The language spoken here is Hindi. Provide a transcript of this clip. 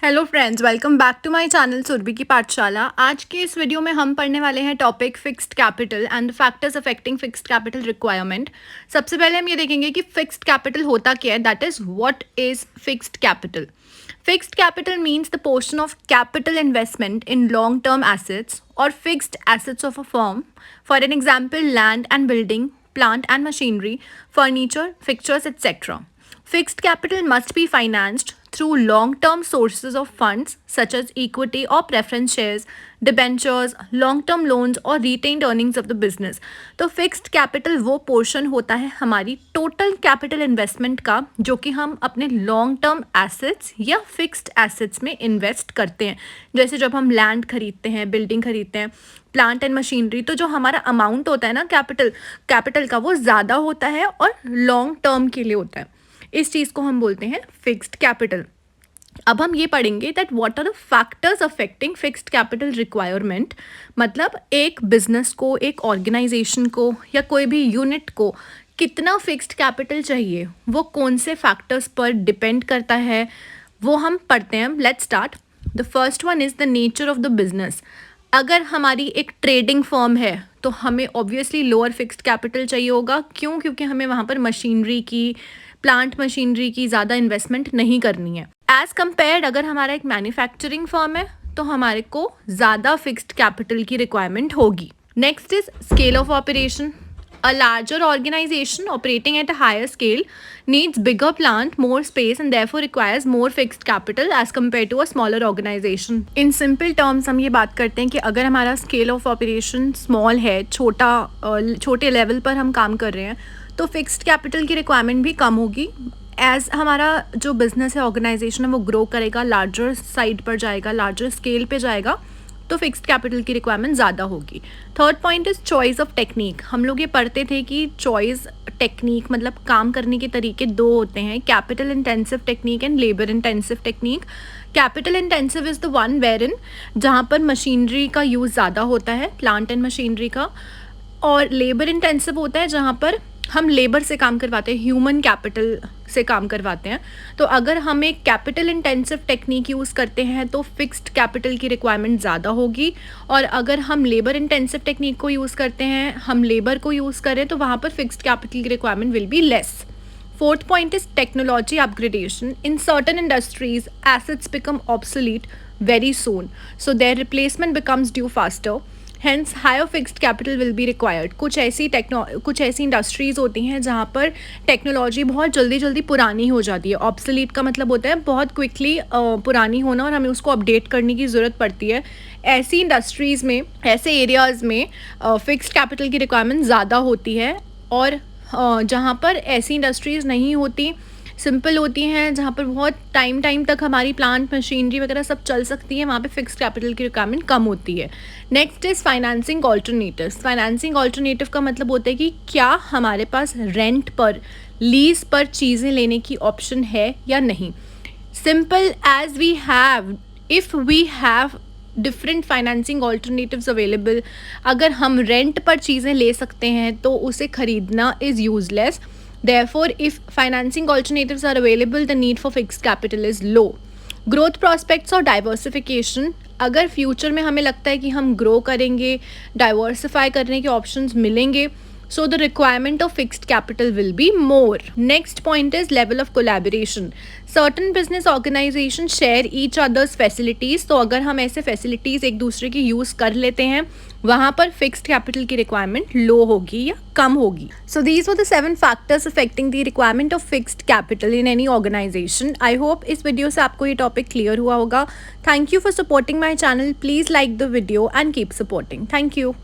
Hello friends, welcome back to my channel Surbhi की पाठशाला। आज के इस वीडियो में हम पढ़ने वाले हैं topic fixed capital and the factors affecting fixed capital requirement. सबसे पहले हम ये देखेंगे कि फिक्स्ड कैपिटल होता क्या है, that is what is fixed capital. Fixed capital means the portion of capital investment in long term assets और fixed assets of a firm, for an example land and building, plant and machinery, furniture, fixtures, etc. Fixed capital must be financed through long-term sources of funds such as equity or preference shares, debentures, long-term loans और retained earnings of the business. तो fixed capital वो portion होता है हमारी total capital investment का जो कि हम अपने long-term assets या fixed assets में invest करते हैं। जैसे जब हम land खरीदते हैं, building खरीदते हैं, प्लांट एंड मशीनरी, तो जो हमारा अमाउंट होता है ना कैपिटल का, वो ज़्यादा होता है और लॉन्ग टर्म के लिए होता है। इस चीज़ को हम बोलते हैं फिक्स्ड कैपिटल। अब हम ये पढ़ेंगे that what are the factors affecting fixed capital requirement. मतलब एक बिजनेस को, एक ऑर्गेनाइजेशन को या कोई भी यूनिट को कितना फिक्स्ड कैपिटल चाहिए, वो कौन से फैक्टर्स पर डिपेंड करता है, वो हम पढ़ते हैं। Let's start. The first one is the nature of the business. अगर हमारी एक ट्रेडिंग फर्म है तो हमें ऑब्वियसली लोअर फिक्स्ड कैपिटल चाहिए होगा। क्यों? क्योंकि हमें वहाँ पर मशीनरी की, प्लांट मशीनरी की ज़्यादा इन्वेस्टमेंट नहीं करनी है। एज़ कम्पेयर्ड अगर हमारा एक मैन्युफैक्चरिंग फर्म है तो हमारे को ज़्यादा फिक्स्ड कैपिटल की रिक्वायरमेंट होगी। Next is scale of operation. A larger organization operating at a higher scale needs bigger plant, more space and therefore requires more fixed capital as compared to a smaller organization. In simple terms हम ये बात करते हैं कि अगर हमारा scale of operation small है, छोटे लेवल पर हम काम कर रहे हैं, तो फिक्स्ड कैपिटल की रिक्वायरमेंट भी कम होगी। एज हमारा जो बिजनेस है, ऑर्गेनाइजेशन है, वो ग्रो करेगा, लार्जर साइड पर जाएगा, लार्जर स्केल पे जाएगा, तो फिक्स्ड कैपिटल की रिक्वायरमेंट ज़्यादा होगी। Third point is choice of technique. हम लोग ये पढ़ते थे कि चॉइस टेक्निक मतलब काम करने के तरीके दो होते हैं, capital intensive technique and labour intensive technique. Capital intensive is the one where in जहाँ पर मशीनरी का यूज़ ज़्यादा होता है, प्लांट एंड मशीनरी का, और लेबर इंटेंसिव होता है जहाँ पर हम लेबर से काम करवाते हैं, ह्यूमन कैपिटल से काम करवाते हैं। तो अगर हम एक कैपिटल इंटेंसिव टेक्निक यूज़ करते हैं तो फिक्स्ड कैपिटल की रिक्वायरमेंट ज़्यादा होगी, और अगर हम लेबर इंटेंसिव टेक्निक को यूज़ करते हैं, हम लेबर को यूज़ करें, तो वहाँ पर फिक्स्ड कैपिटल की requirement will be less. Fourth point is technology upgradation. In certain industries assets become obsolete very soon, so their replacement becomes due faster, hence higher fixed capital will be required. कुछ ऐसी इंडस्ट्रीज़ होती हैं जहाँ पर टेक्नोलॉजी बहुत जल्दी पुरानी हो जाती है। ऑब्सोलीट का मतलब होता है बहुत क्विकली पुरानी होना और हमें उसको अपडेट करने की ज़रूरत पड़ती है। ऐसी इंडस्ट्रीज़ में, ऐसे एरियाज़ में फिक्स्ड कैपिटल की रिक्वायरमेंट ज़्यादा होती है, और जहाँ पर ऐसी इंडस्ट्रीज़ नहीं होती, सिंपल होती हैं, जहाँ पर बहुत टाइम तक हमारी प्लांट मशीनरी वगैरह सब चल सकती है, वहाँ पे फिक्स्ड कैपिटल की रिक्वायरमेंट कम होती है। Next is financing alternatives. Financing alternative का मतलब होता है कि क्या हमारे पास रेंट पर, लीज पर चीज़ें लेने की ऑप्शन है या नहीं। Simple as we have, if we have different financing alternatives available, अगर हम रेंट पर चीज़ें ले सकते हैं तो उसे ख़रीदना is useless. Therefore, if financing alternatives are available, the need for fixed capital is low. Growth prospects और diversification। अगर फ्यूचर में हमें लगता है कि हम ग्रो करेंगे, डाइवर्सिफाई करने के ऑप्शंस मिलेंगे, so the requirement of fixed capital will be more. Next point is level of collaboration. Certain business organizations share each other's facilities. तो अगर हम ऐसे facilities एक दूसरे की यूज़ कर लेते हैं, वहाँ पर फिक्स्ड कैपिटल की रिक्वायरमेंट लो होगी या कम होगी। So these were the 7 factors affecting the requirement of fixed capital in any organisation. I hope इस वीडियो से आपको ये टॉपिक क्लियर हुआ होगा। Thank you for supporting my channel. Please like the video and keep supporting. Thank you.